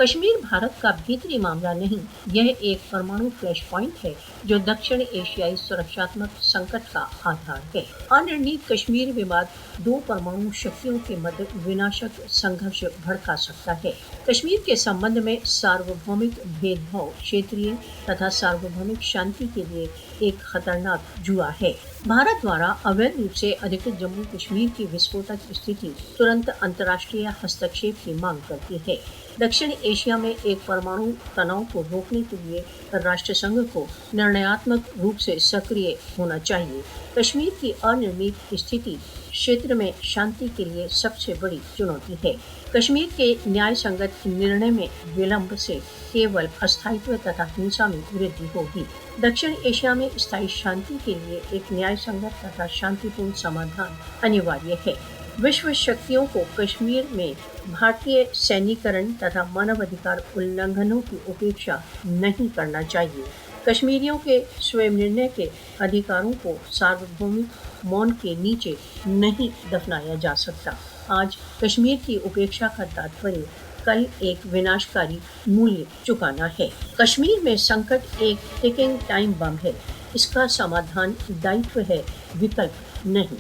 कश्मीर भारत का भीतरी मामला नहीं, यह एक परमाणु फ्लैश पॉइंट है जो दक्षिण एशियाई सुरक्षात्मक संकट का आधार है। अनिर्णीत कश्मीर विवाद दो परमाणु शक्तियों के मध्य विनाशक संघर्ष भड़का सकता है। कश्मीर के संबंध में सार्वभौमिक भेदभाव क्षेत्रीय तथा सार्वभौमिक शांति के लिए एक खतरनाक जुआ है। भारत द्वारा अवैध रूप से अधिकृत जम्मू कश्मीर की विस्फोटक स्थिति तुरंत अंतर्राष्ट्रीय हस्तक्षेप की मांग करती है। दक्षिण एशिया में एक परमाणु तनाव को रोकने के लिए राष्ट्र संघ को निर्णयात्मक रूप से सक्रिय होना चाहिए। कश्मीर की अनिर्णीत स्थिति क्षेत्र में शांति के लिए सबसे बड़ी चुनौती है। कश्मीर के न्याय संगत निर्णय में विलंब से केवल अस्थायित्व तथा हिंसा में वृद्धि होगी। दक्षिण एशिया में स्थायी शांति के लिए एक न्याय संगत तथा शांतिपूर्ण समाधान अनिवार्य है। विश्व शक्तियों को कश्मीर में भारतीय सैन्यीकरण तथा मानवाधिकार उल्लंघनों की उपेक्षा नहीं करना चाहिए। कश्मीरियों के स्वयं निर्णय के अधिकारों को सार्वभौमिक मौन के नीचे नहीं दफनाया जा सकता। आज कश्मीर की उपेक्षा का तात्पर्य कल एक विनाशकारी मूल्य चुकाना है। कश्मीर में संकट एक टिकिंग टाइम बम है। इसका समाधान दायित्व है, विकल्प नहीं।